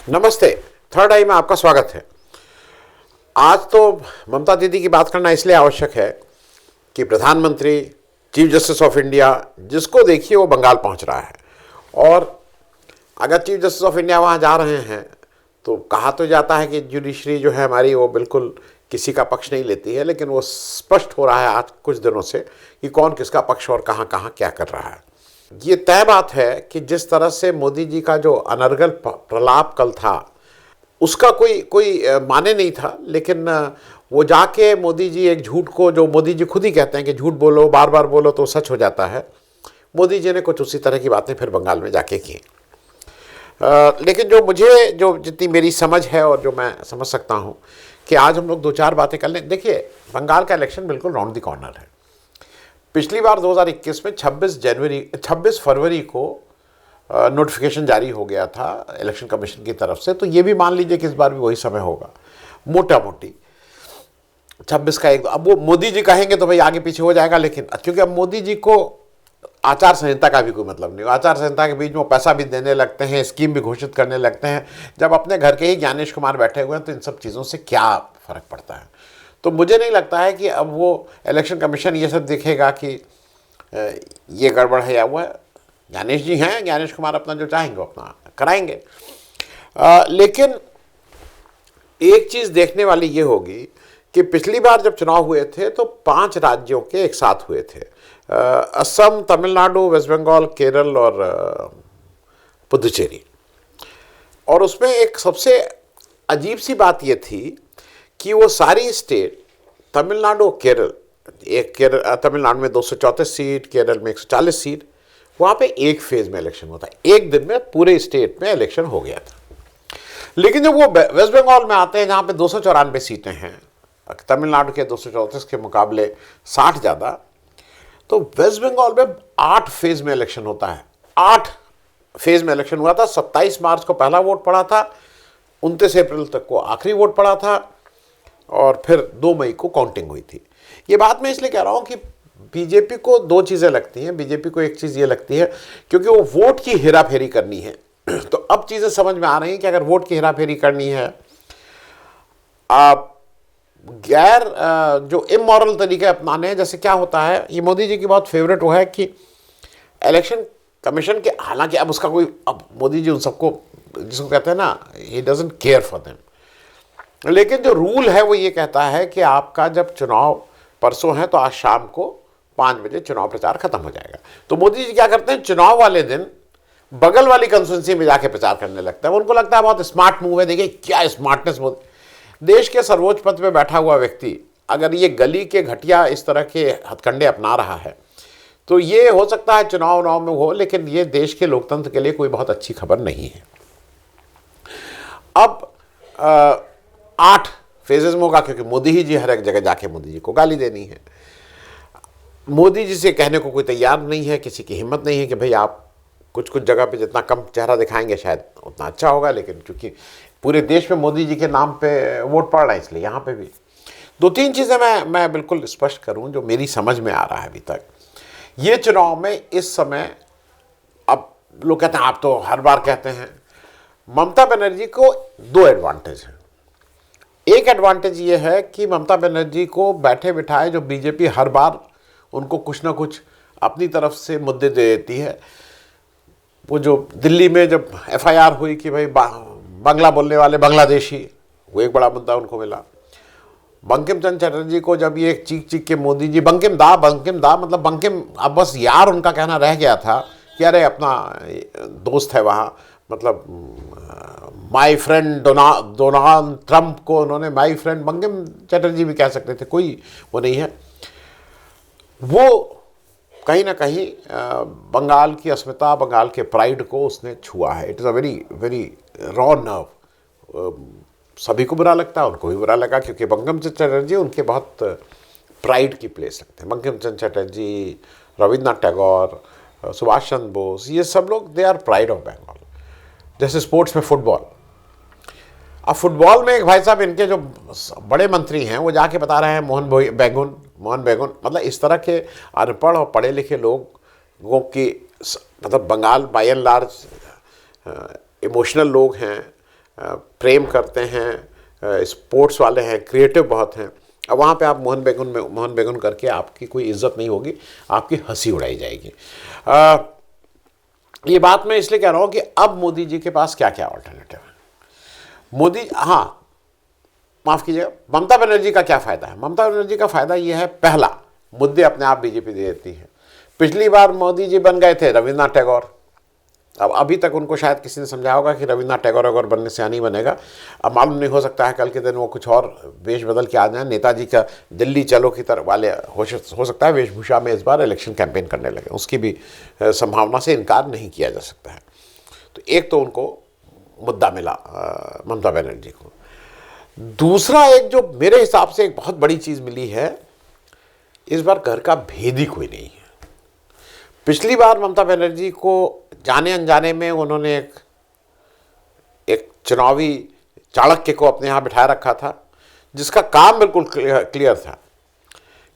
नमस्ते। थर्ड आई में आपका स्वागत है। आज तो ममता दीदी की बात करना इसलिए आवश्यक है कि प्रधानमंत्री, चीफ जस्टिस ऑफ इंडिया, जिसको देखिए वो बंगाल पहुंच रहा है। और अगर चीफ जस्टिस ऑफ इंडिया वहां जा रहे हैं तो कहा तो जाता है कि जुडिशरी जो है हमारी वो बिल्कुल किसी का पक्ष नहीं लेती है, लेकिन वो स्पष्ट हो रहा है आज कुछ दिनों से कि कौन किसका पक्ष और कहाँ कहाँ क्या कर रहा है। ये तय बात है कि जिस तरह से मोदी जी का जो अनर्गल प्रलाप कल था उसका कोई कोई माने नहीं था, लेकिन वो जाके मोदी जी एक झूठ को, जो मोदी जी खुद ही कहते हैं कि झूठ बोलो, बार बार बोलो तो सच हो जाता है, मोदी जी ने कुछ उसी तरह की बातें फिर बंगाल में जाके की। लेकिन जो मुझे, जो जितनी मेरी समझ है और जो मैं समझ सकता हूँ कि आज हम लोग दो चार बातें कर लें। देखिए, बंगाल का इलेक्शन बिल्कुल राउंड द कॉर्नर है। पिछली बार 2021 में 26 फरवरी को नोटिफिकेशन जारी हो गया था इलेक्शन कमीशन की तरफ से, तो ये भी मान लीजिए कि इस बार भी वही समय होगा मोटा मोटी 26 का एक। अब वो मोदी जी कहेंगे तो भाई आगे पीछे हो जाएगा, लेकिन क्योंकि अब मोदी जी को आचार संहिता का भी कोई मतलब नहीं। आचार संहिता के बीच में वो पैसा भी देने लगते हैं, स्कीम भी घोषित करने लगते हैं। जब अपने घर के ही ज्ञानेश कुमार बैठे हुए हैं तो इन सब चीज़ों से क्या फ़र्क पड़ता है। तो मुझे नहीं लगता है कि अब वो इलेक्शन कमीशन ये सब देखेगा कि ये गड़बड़ है या वो है। ज्ञानेश जी हैं, ज्ञानेश कुमार अपना जो चाहेंगे अपना कराएंगे। लेकिन एक चीज़ देखने वाली ये होगी कि पिछली बार जब चुनाव हुए थे तो 5 राज्यों के एक साथ हुए थे, असम, तमिलनाडु, वेस्ट बंगाल, केरल और पुदुचेरी। और उसमें एक सबसे अजीब सी बात ये थी कि वो सारी स्टेट, तमिलनाडु, केरल, तमिलनाडु में 234 सीट, केरल में 140 सीट, वहाँ पे एक फेज में इलेक्शन होता है। एक दिन में पूरे स्टेट में इलेक्शन हो गया था। लेकिन जब वो वेस्ट बंगाल में आते हैं जहाँ पे 294 सीटें हैं, तमिलनाडु के 234 के मुकाबले 60 ज़्यादा, तो वेस्ट बंगाल में 8 फेज में इलेक्शन होता है। 8 फेज में इलेक्शन हुआ था। 27 मार्च को पहला वोट पड़ा था, 29 अप्रैल तक को आखिरी वोट पड़ा था और फिर 2 मई को काउंटिंग हुई थी। ये बात मैं इसलिए कह रहा हूँ कि बीजेपी को 2 चीज़ें लगती हैं। बीजेपी को एक चीज़ ये लगती है क्योंकि वो वोट की हेराफेरी करनी है। तो अब चीज़ें समझ में आ रही हैं कि अगर वोट की हेराफेरी करनी है, आप गैर जो इमोरल तरीके अपनाने हैं, जैसे क्या होता है, ये मोदी जी की बहुत फेवरेट वो है कि इलेक्शन कमीशन के, हालांकि अब उसका कोई, अब मोदी जी उन सबको, जिसको कहते हैं ना, he doesn't care for them, लेकिन जो रूल है वो ये कहता है कि आपका जब चुनाव परसों है तो आज शाम को 5 बजे चुनाव प्रचार खत्म हो जाएगा। तो मोदी जी क्या करते हैं, चुनाव वाले दिन बगल वाली कंस्टिट्यूंसी में जाके प्रचार करने लगता है। उनको लगता है बहुत स्मार्ट मूव है। देखिए क्या स्मार्टनेस। मोदी, देश के सर्वोच्च पद पे बैठा हुआ व्यक्ति, अगर ये गली के घटिया इस तरह के हथकंडे अपना रहा है तो ये हो सकता है चुनाव में हो, लेकिन ये देश के लोकतंत्र के लिए कोई बहुत अच्छी खबर नहीं है। अब 8 फेजेस में होगा क्योंकि मोदी जी हर एक जगह जाके मोदी जी को गाली देनी है। मोदी जी से कहने को कोई तैयार नहीं है, किसी की हिम्मत नहीं है कि भाई आप कुछ कुछ जगह पे जितना कम चेहरा दिखाएंगे शायद उतना अच्छा होगा, लेकिन क्योंकि पूरे देश में मोदी जी के नाम पे वोट पड़ रहा है इसलिए यहाँ पे भी 2-3 चीज़ें मैं बिल्कुल स्पष्ट करूँ जो मेरी समझ में आ रहा है अभी तक। ये चुनाव में इस समय, अब लोग कहते हैं, आप तो हर बार कहते हैं, ममता बनर्जी को 2 एडवांटेज हैं। एक एडवांटेज ये है कि ममता बनर्जी को बैठे बिठाए जो बीजेपी हर बार उनको कुछ ना कुछ अपनी तरफ से मुद्दे दे देती है। वो जो दिल्ली में जब एफआईआर हुई कि भाई बांग्ला बोलने वाले बांग्लादेशी, वो एक बड़ा मुद्दा उनको मिला। बंकिम चंद्र चटर्जी को जब ये चीख चीख के मोदी जी बंकिम दा मतलब बंकिम, अब बस यार उनका कहना रह गया था कि अरे अपना दोस्त है वहाँ, मतलब माय फ्रेंड डोनाल्ड ट्रंप को उन्होंने माय फ्रेंड बंकिम चटर्जी भी कह सकते थे, कोई वो नहीं है। वो कहीं ना कहीं बंगाल की अस्मिता, बंगाल के प्राइड को उसने छुआ है। It is a very very raw nerve. सभी को बुरा लगता है, उनको भी बुरा लगा क्योंकि बंकिम चंद्र चटर्जी उनके बहुत प्राइड की प्लेस लगते हैं। बंकिम चंद्र चटर्जी, रविन्द्रनाथ टैगोर, सुभाष चंद्र बोस, ये सब लोग they are pride of Bengal. जैसे स्पोर्ट्स में फुटबॉल, अब फुटबॉल में एक भाई साहब इनके जो बड़े मंत्री हैं वो जाके बता रहे हैं मोहन बेगुन, मतलब इस तरह के अनपढ़ और पढ़े लिखे लोगों की, मतलब Bengal by and large emotional लोग हैं, प्रेम करते हैं, स्पोर्ट्स वाले हैं, क्रिएटिव बहुत हैं। अब वहाँ पे आप मोहन बेगुन करके आपकी कोई इज्जत नहीं होगी, आपकी हंसी उड़ाई जाएगी। ये बात मैं इसलिए कह रहा हूँ कि अब मोदी जी के पास क्या क्या ऑल्टरनेटिव है। मोदी, हाँ माफ़ कीजिएगा, ममता बनर्जी का क्या फ़ायदा है? ममता बनर्जी का फ़ायदा ये है, पहला, मुद्दे अपने आप बीजेपी दे देती है। पिछली बार मोदी जी बन गए थे रविन्द्रनाथ टैगोर। अब अभी तक उनको शायद किसी ने समझाया होगा कि रविन्द्रनाथ टैगोर अगर बनने से नहीं बनेगा। अब मालूम नहीं, हो सकता है कल के दिन वो कुछ और वेश बदल के आ जाए, नेताजी का दिल्ली चलो की तरह वाले हो सकता है वेशभूषा में इस बार इलेक्शन कैंपेन करने लगे। उसकी भी संभावना से इनकार नहीं किया जा सकता है। तो एक तो उनको मुद्दा मिला ममता बनर्जी को। दूसरा, एक जो मेरे हिसाब से एक बहुत बड़ी चीज़ मिली है, इस बार घर का भेदी कोई नहीं है। पिछली बार ममता बनर्जी को जाने अनजाने में उन्होंने एक चुनावी चाणक्य को अपने यहाँ बिठाए रखा था, जिसका काम बिल्कुल क्लियर था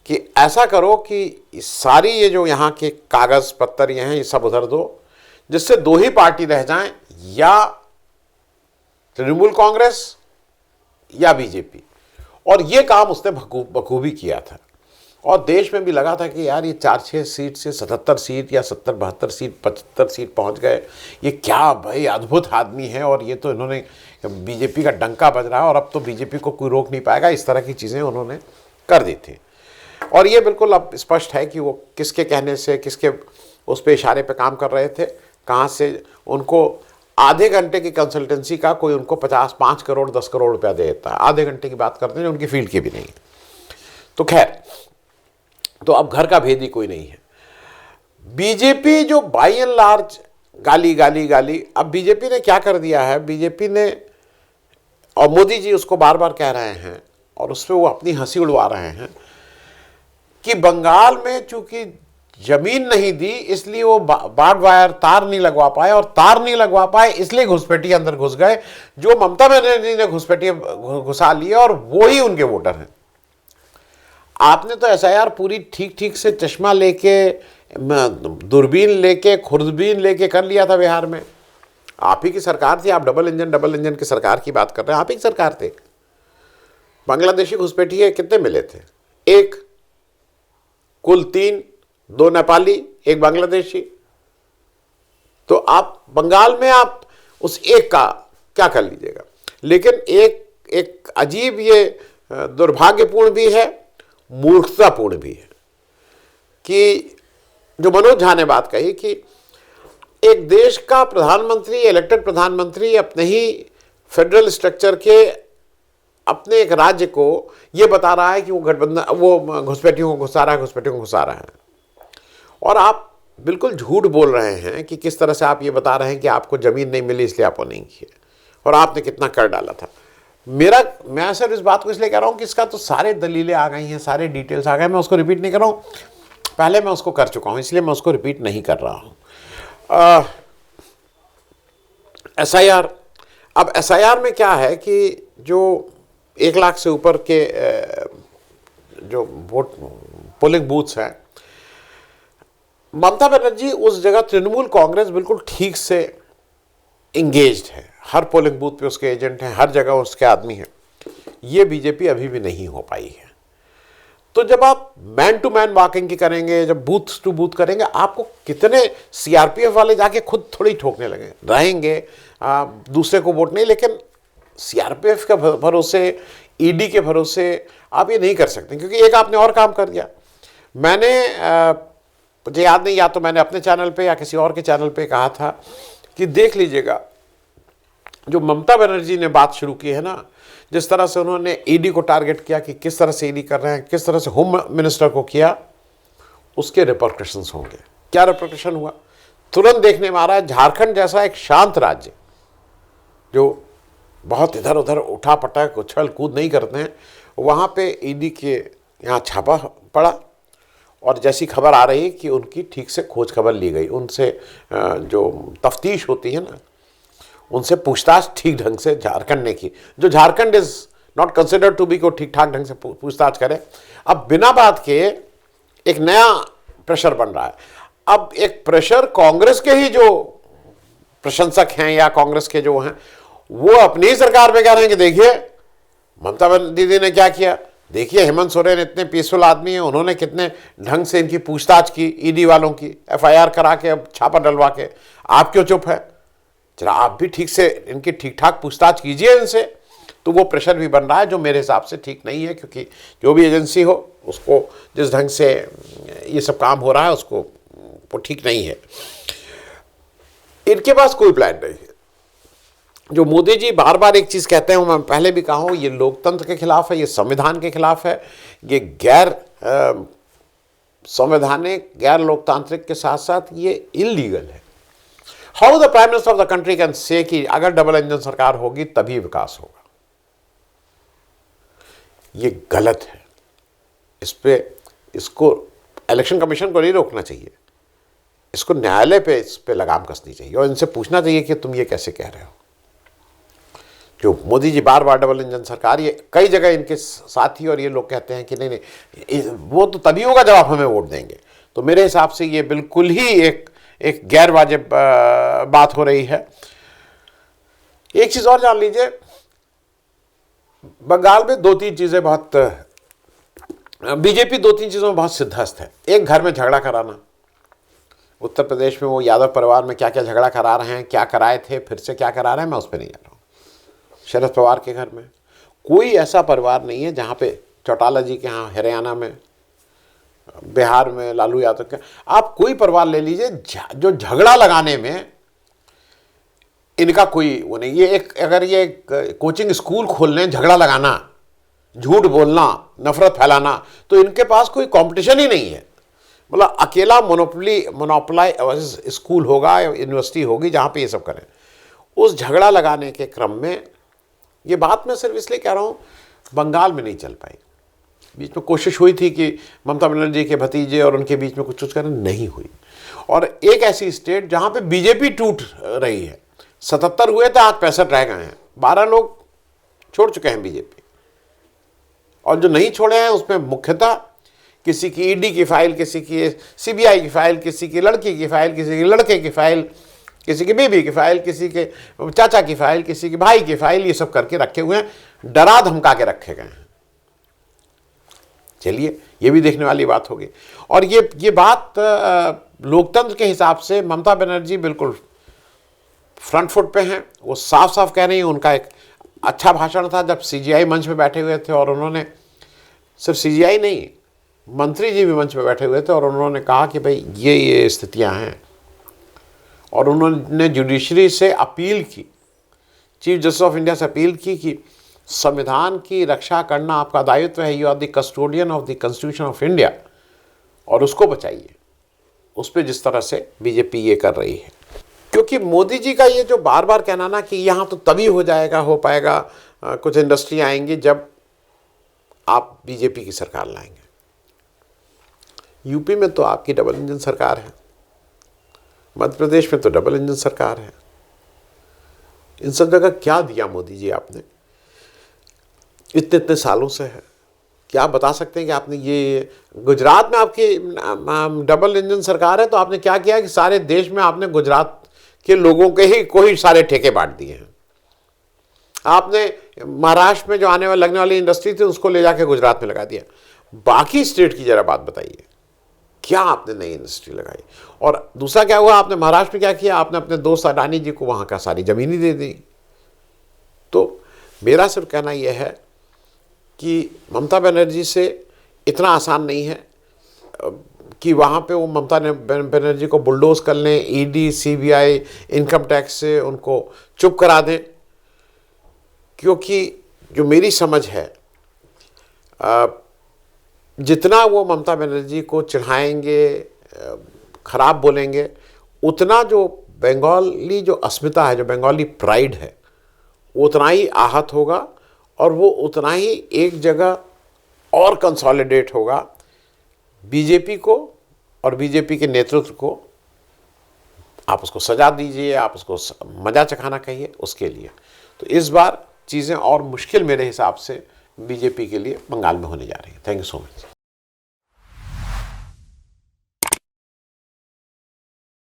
कि ऐसा करो कि सारी ये जो यहाँ के कागज़ पत्तर ये हैं ये सब उधर दो, जिससे दो ही पार्टी रह जाएं, या तृणमूल कांग्रेस या बीजेपी। और ये काम उसने बखूबी किया था। और देश में भी लगा था कि यार ये 4-6 सीट से 77 सीट या 70-72 सीट 75 सीट पहुंच गए, ये क्या भाई अद्भुत आदमी है, और ये तो इन्होंने बीजेपी का डंका बज रहा है और अब तो बीजेपी को कोई रोक नहीं पाएगा। इस तरह की चीज़ें उन्होंने कर दी थी। और ये बिल्कुल अब स्पष्ट है कि वो किसके कहने से, किसके उस पर इशारे पर काम कर रहे थे, कहाँ से उनको आधे घंटे की कंसल्टेंसी का कोई उनको 5 करोड़ 10 करोड़ रुपया दे देता है। आधे घंटे की बात करते हैं, उनकी फील्ड की भी नहीं। तो खैर, तो अब घर का भेद ही कोई नहीं है। बीजेपी जो बाई एंड लार्ज गाली गाली गाली, अब बीजेपी ने क्या कर दिया है, बीजेपी ने, और मोदी जी उसको बार बार कह रहे हैं और उस पर वो अपनी हंसी उड़वा रहे हैं कि बंगाल में चूंकि जमीन नहीं दी इसलिए वो बार्ड वायर तार नहीं लगवा पाए, और तार नहीं लगवा पाए इसलिए घुसपैठी अंदर घुस गए, जो ममता बनर्जी ने घुसपैठी घुसा लिए और वो ही उनके वोटर हैं। आपने तो एसआईआर पूरी ठीक ठीक से चश्मा लेके, दूरबीन लेके, खुर्दबीन लेके कर लिया था बिहार में। आप ही की सरकार थी, आप डबल इंजन की सरकार की बात कर रहे हैं, आप ही की सरकार थे। बांग्लादेशी घुसपैठिए कितने मिले थे? एक, कुल 3, 2 नेपाली, 1 बांग्लादेशी। तो आप बंगाल में आप उस एक का क्या कर लीजिएगा। लेकिन एक अजीब ये दुर्भाग्यपूर्ण भी है, मूर्खतापूर्ण भी है कि जो मनोज झा ने बात कही कि एक देश का प्रधानमंत्री, इलेक्टेड प्रधानमंत्री अपने ही फेडरल स्ट्रक्चर के अपने एक राज्य को ये बता रहा है कि वो गठबंधन, वो घुसपैठियों को घुसा रहा है। और आप बिल्कुल झूठ बोल रहे हैं कि किस तरह से आप ये बता रहे हैं कि आपको ज़मीन नहीं मिली इसलिए आपको नहीं किए, और आपने कितना कर डाला था। मैं सिर्फ इस बात को इसलिए कह रहा हूँ कि इसका तो सारे दलीलें आ गई हैं, सारे डिटेल्स आ गए, मैं उसको रिपीट नहीं कर रहा हूँ, पहले मैं उसको कर चुका हूँ इसलिए मैं उसको रिपीट नहीं कर रहा हूँ। एसआईआर, अब एसआईआर में क्या है कि जो 1 लाख से ऊपर के जो वोट पोलिंग बूथ्स हैं, ममता बनर्जी उस जगह तृणमूल कांग्रेस बिल्कुल ठीक से इंगेज्ड है, हर पोलिंग बूथ पे उसके एजेंट हैं, हर जगह उसके आदमी हैं। ये बीजेपी अभी भी नहीं हो पाई है। तो जब आप मैन टू मैन वॉकिंग की करेंगे, जब बूथ टू बूथ करेंगे, आपको कितने सीआरपीएफ वाले जाके खुद थोड़ी ठोकने लगे रहेंगे, दूसरे को वोट नहीं, लेकिन सीआरपीएफ के भरोसे, ईडी के भरोसे आप ये नहीं कर सकते, क्योंकि एक आपने और काम कर दिया। मैंने मुझे याद नहीं, या तो मैंने अपने चैनल पे या किसी और के चैनल पे कहा था कि देख लीजिएगा, जो ममता बनर्जी ने बात शुरू की है ना, जिस तरह से उन्होंने ईडी को टारगेट किया कि किस तरह से ईडी कर रहे हैं, किस तरह से होम मिनिस्टर को किया, उसके रिपरकशंस होंगे। क्या रिपरकशन हुआ तुरंत देखने में आ रहा है। झारखंड जैसा एक शांत राज्य जो बहुत इधर उधर उठा पटक उछल कूद नहीं करते हैं, वहाँ पे ईडी के यहाँ छापा पड़ा, और जैसी खबर आ रही कि उनकी ठीक से खोज खबर ली गई, उनसे जो तफ्तीश होती है ना, उनसे पूछताछ ठीक ढंग से झारखंड ने की, जो Jharkhand is not considered to be को ठीक ठाक ढंग से पूछताछ करे। अब बिना बात के एक नया प्रेशर बन रहा है। अब एक प्रेशर कांग्रेस के ही जो प्रशंसक हैं या कांग्रेस के जो हैं, वो अपनी ही सरकार पे कह रहे हैं कि देखिए ममता दीदी ने क्या किया, देखिए हेमंत सोरेन इतने पीसफुल आदमी हैं, उन्होंने कितने ढंग से इनकी पूछताछ की, ईडी वालों की एफआईआर करा के, अब छापा डलवा के, आप क्यों चुप है? जरा आप भी ठीक से इनकी ठीक ठाक पूछताछ कीजिए इनसे। तो वो प्रेशर भी बन रहा है जो मेरे हिसाब से ठीक नहीं है, क्योंकि जो भी एजेंसी हो उसको जिस ढंग से ये सब काम हो रहा है उसको वो ठीक नहीं है। इनके पास कोई प्लान नहीं है। जो मोदी जी बार बार एक चीज़ कहते हैं, मैं पहले भी कहा हूँ, ये लोकतंत्र के खिलाफ है, ये संविधान के खिलाफ है, ये गैर संवैधानिक, गैर लोकतांत्रिक के साथ साथ ये इलीगल है। How the prime minister of the country can say कि अगर डबल इंजन सरकार होगी तभी विकास होगा, ये गलत है। इसको इलेक्शन कमीशन को नहीं रोकना चाहिए, इसको न्यायालय पे इस पे लगाम कसनी चाहिए और इनसे पूछना चाहिए कि तुम ये कैसे कह रहे हो। जो मोदी जी बार बार डबल इंजन सरकार, ये कई जगह इनके साथी और ये लोग कहते हैं कि नहीं नहीं वो तो तभी होगा जब आप हमें वोट देंगे। तो मेरे हिसाब से ये बिल्कुल ही एक गैर वाजिब बात हो रही है। एक चीज़ और जान लीजिए, बंगाल में दो तीन चीज़ें बहुत, बीजेपी दो तीन चीज़ों में बहुत सिद्धहस्त है। एक, घर में झगड़ा कराना। उत्तर प्रदेश में वो यादव परिवार में क्या क्या झगड़ा करा रहे हैं, क्या कराए थे, फिर से क्या करा रहे हैं, मैं उस पर नहीं जा रहा हूँ। शरद पवार के घर में कोई ऐसा परिवार नहीं है जहाँ पे, चौटाला जी के यहाँ हरियाणा में, बिहार में लालू यादव के, आप कोई परिवार ले लीजिए जो झगड़ा लगाने में इनका कोई वो नहीं। ये अगर ये कोचिंग स्कूल खोलने, झगड़ा लगाना, झूठ बोलना, नफरत फैलाना, तो इनके पास कोई कंपटीशन ही नहीं है। मतलब अकेला मोनोपोलाइज स्कूल होगा, यूनिवर्सिटी होगी जहाँ पे ये सब करें। उस झगड़ा लगाने के क्रम में, ये बात मैं सिर्फ इसलिए कह रहा हूँ, बंगाल में नहीं चल पाई। बीच में कोशिश हुई थी कि ममता बनर्जी के भतीजे और उनके बीच में कुछ करना, नहीं हुई। और एक ऐसी स्टेट जहाँ पे बीजेपी टूट रही है, 77 हुए थे, आज 65 रह गए हैं, 12 लोग छोड़ चुके हैं बीजेपी। और जो नहीं छोड़े हैं उसमें मुख्यतः किसी की ईडी की फाइल, किसी की सीबीआई की फाइल, किसी की लड़की की फाइल, किसी के लड़के की फाइल, किसी की बीबी की फाइल, किसी के चाचा की फाइल, किसी के भाई की फाइल, ये सब करके रखे हुए हैं, डरा धमका के रखे गए हैं। चलिए, ये भी देखने वाली बात होगी। और ये बात लोकतंत्र के हिसाब से ममता बनर्जी बिल्कुल फ्रंट फुट पे हैं। वो साफ साफ कह रही हैं। उनका एक अच्छा भाषण था जब सीजीआई मंच पे बैठे हुए थे, और उन्होंने, सिर्फ सीजीआई नहीं, मंत्री जी भी मंच पे बैठे हुए थे, और उन्होंने कहा कि भाई ये स्थितियां हैं। और उन्होंने जुडिशरी से अपील की, चीफ जस्टिस ऑफ इंडिया से अपील की कि संविधान की रक्षा करना आपका दायित्व है, you are the custodian of the constitution of India, और उसको बचाइए। उस पर जिस तरह से बीजेपी ये कर रही है, क्योंकि मोदी जी का ये जो बार बार कहना ना कि यहाँ तो तभी हो जाएगा, हो पाएगा, कुछ इंडस्ट्री आएंगी जब आप बीजेपी की सरकार लाएंगे। यूपी में तो आपकी डबल इंजन सरकार है, मध्य प्रदेश में तो डबल इंजन सरकार है। इन सब जगह क्या दिया मोदी जी आपने? इतने इतने सालों से है, क्या आप बता सकते हैं कि आपने ये, गुजरात में आपकी डबल इंजन सरकार है, तो आपने क्या किया कि सारे देश में आपने गुजरात के लोगों के ही कोई सारे ठेके बांट दिए हैं। आपने महाराष्ट्र में जो आने वाली लगने वाली इंडस्ट्री थी उसको ले जाके गुजरात में लगा दिया। बाकी स्टेट की जरा बात बताइए, क्या आपने नई इंडस्ट्री लगाई? और दूसरा क्या हुआ, आपने महाराष्ट्र में क्या किया, आपने अपने दोस्त अडानी जी को वहाँ का सारी ज़मीन ही दे दी। तो मेरा सिर्फ कहना यह है कि ममता बनर्जी से इतना आसान नहीं है कि वहाँ पे वो ममता बनर्जी को बुलडोज कर लें, ईडी, सीबीआई, इनकम टैक्स से उनको चुप करा दें। क्योंकि जो मेरी समझ है, जितना वो ममता बनर्जी को चिढ़ाएंगे, खराब बोलेंगे, उतना जो बंगाली जो अस्मिता है, जो बंगाली प्राइड है, उतना ही आहत होगा, और वो उतना ही एक जगह और कंसोलिडेट होगा बीजेपी को और बीजेपी के नेतृत्व को। आप उसको सजा दीजिए, आप उसको मजा चखाना कहिए, उसके लिए। तो इस बार चीज़ें और मुश्किल मेरे हिसाब से बीजेपी के लिए बंगाल में होने जा रही है। Thank you so much.